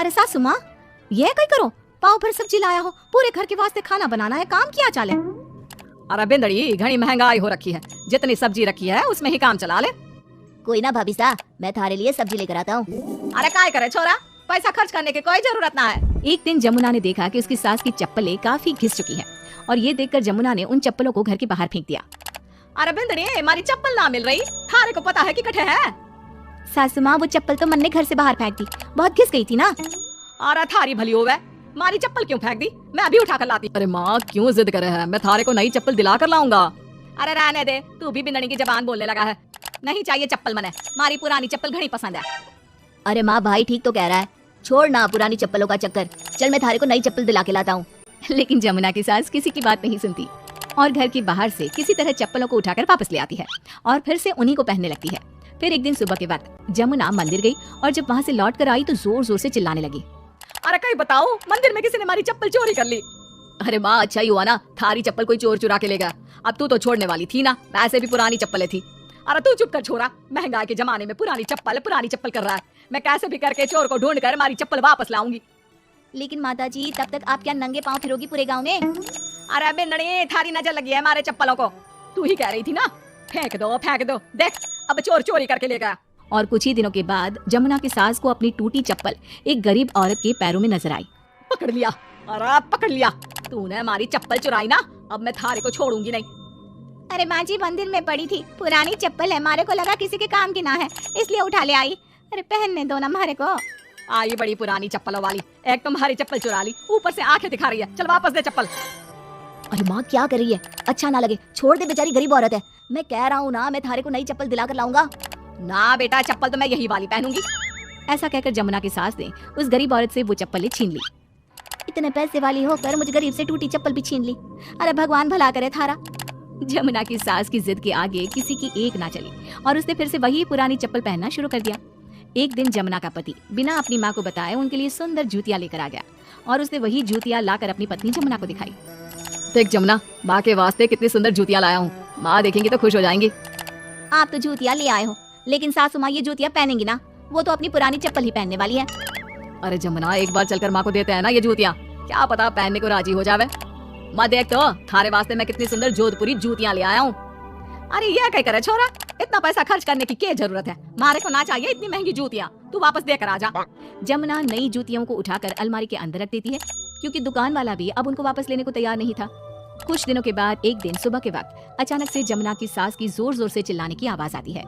अरे सासू माँ, ये कहीं करो, पाव भर सब्जी लाया हो, पूरे घर के वास्ते खाना बनाना है, काम क्या चाले। अरे बिंदड़ी, घनी महंगाई हो रखी है, जितनी सब्जी रखी है उसमें ही काम चला ले। कोई ना भाभी सा, मैं थारे लिए सब्जी लेकर आता हूँ। अरे काय करे छोरा, पैसा खर्च करने की कोई जरूरत ना है। एक दिन जमुना ने देखा कि उसकी सास की चप्पलें काफी घिस चुकी हैं और ये देखकर जमुना ने उन चप्पलों को घर के बाहर फेंक दिया। अरे बिंदड़ी, हमारी चप्पल ना मिल रही, थारे को पता है कि कठे है। सासू माँ, वो चप्पल तो मन ने घर से बाहर फेंक दी, बहुत घिस गई थी ना। अरे थारी भली होवे, मारी चप्पल क्यों फेंक दी, मैं अभी उठा कर लाती। अरे माँ क्यों जिद करे है, मैं थारे को नई चप्पल दिला कर लाऊंगा। अरे रहने दे, तू भी बिंदड़ी की जबान बोलने लगा है। नहीं चाहिए चप्पल मने, मारी पुरानी चप्पल घनी पसंद है। अरे माँ, भाई ठीक तो कह रहा है, छोड़ ना पुरानी चप्पलों का चक्कर, चल मैं थारे को नई चप्पल दिला के लाता हूँ। लेकिन जमुना की सास किसी की बात नहीं सुनती और घर के बाहर से किसी तरह चप्पलों को उठाकर वापस ले आती है और फिर से उन्हीं को पहनने लगती है। फिर एक दिन सुबह के वक्त जमुना मंदिर गई और जब वहाँ से लौट कर आई तो जोर जोर से चिल्लाने लगी। अरे कहीं बताओ, मंदिर में किसी ने हमारी चप्पल चोरी कर ली। अरे माँ, अच्छा ही हुआ ना, थारी चप्पल कोई चोर चुरा के ले गया। अब तू तो छोड़ने वाली थी ना, वैसे भी पुरानी चप्पलें थी। अरे तू चुप कर छोरा, महंगाई के जमाने में पुरानी चप्पल कर रहा है। मैं कैसे भी करके चोर को ढूंढ कर हमारी चप्पल वापस लाऊंगी। लेकिन माताजी, तब तक आप क्या नंगे पाँव फिरोगी पूरे गाँव में? अरे बिंदड़ी, थारी नजर लगी है हमारे चप्पलों को, तू ही कह रही थी ना, फेंक दो, देख अब चोर चोरी करके ले गया। और कुछ ही दिनों के बाद जमुना की सास को अपनी टूटी चप्पल एक गरीब औरत के पैरों में नजर आई। पकड़ लिया, अरे पकड़ लिया, तूने हमारी चप्पल चुराई ना, अब मैं थारे को छोड़ूंगी नहीं। अरे माँ जी, मंदिर में पड़ी थी, पुरानी चप्पल है, हमारे को लगा किसी के काम की ना है, इसलिए उठा ले आई। अरे पहनने दो ना हमारे को। आई बड़ी पुरानी चप्पलों वाली, एक तुम्हारी चप्पल चुरा ली, ऊपर से आंखें दिखा रही है, चल वापस दे चप्पल। अरे माँ, क्या कर रही है, अच्छा ना लगे, छोड़ दे, बेचारी गरीब औरत है। मैं कह रहा हूँ ना, मैं थारे को नई चप्पल दिला कर लाऊंगा। ना बेटा, चप्पल तो मैं यही वाली पहनूंगी। ऐसा कहकर जमुना की सास ने उस गरीब औरत से वो चप्पलें छीन ली। इतने पैसे वाली होकर मुझे गरीब से टूटी चप्पल भी छीन ली, अरे भगवान भला करे थारा। जमुना की सास की जिद के आगे किसी की एक ना चली और उसने फिर से वही पुरानी चप्पल पहनना शुरू कर दिया। एक दिन जमुना का पति बिना अपनी माँ को बताए उनके लिए सुंदर जूतियां लेकर आ गया और उसने वही जूतियां लाकर अपनी पत्नी जमुना को दिखाई। देख जमुना, माँ के वास्ते कितनी सुंदर जूतियां लाया हूँ, माँ देखेंगी तो खुश हो जाएंगी। आप तो जूतियां ले आए हो, लेकिन सासू माँ ये जूतियां पहनेंगी ना, वो तो अपनी पुरानी चप्पल ही पहनने वाली है। अरे जमुना, एक बार चलकर माँ को देते हैं ना ये जूतियां, क्या पता पहनने को राजी हो जावे। माँ देख तो, थारे वास्ते मैं कितनी सुंदर जोधपुरी जूतियां ले आया हूँ। अरे ये क्या करे छोरा, इतना पैसा खर्च करने की क्या जरूरत है, मारे को ना चाहिए इतनी महंगी जूतियां, तू वापस देकर आ जा। जमुना नई जूतियों को उठाकर अलमारी के अंदर रख देती है, क्योंकि दुकान वाला भी अब उनको वापस लेने को तैयार नहीं था। कुछ दिनों के बाद एक दिन सुबह के वक्त अचानक से जमुना की सास की जोर जोर से चिल्लाने की आवाज आती है।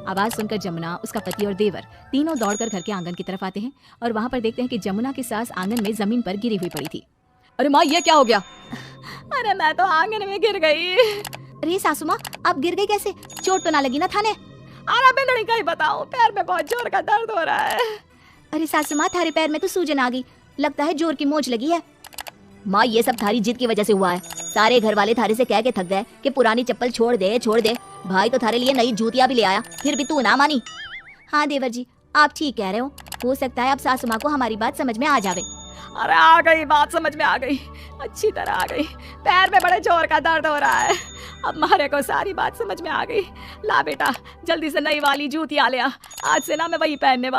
आवाज सुनकर जमुना, उसका पति और देवर तीनों दौड़कर घर के आंगन की तरफ आते हैं और वहाँ पर देखते हैं कि जमुना की सास आंगन में जमीन पर गिरी हुई पड़ी थी। अरे माँ, ये क्या हो गया? अरे मैं तो आंगन में गिर गई। अरे सासू माँ, आप गिर गई कैसे, चोट तो ना लगी ना थाने? अरे बिंदड़ी, कहीं बताओ, पैर में बहुत जोर का दर्द हो रहा है। अरे सासू माँ, थारे पैर में तो सूजन आ गई, लगता है जोर की मोच लगी है। माँ, ये सब थारी जिद की वजह से हुआ है, सारे घर वाले थारे से कह के थक गए कि पुरानी चप्पल छोड़ दे। भाई तो थारे लिए नई जूतियां भी ले आया, फिर भी तू ना मानी। हाँ देवर जी, आप ठीक कह रहे हो सकता है अब सासू माँ को हमारी बात समझ में आ जावे। अरे आ गई, बात समझ में आ गई, अच्छी तरह आ गई, पैर में बड़े जोर का दर्द हो रहा है, अब मारे को सारी बात समझ में आ गई। ला बेटा, जल्दी से नई वाली जूतियां ले आ, आज से ना मैं वही पहनने वाली।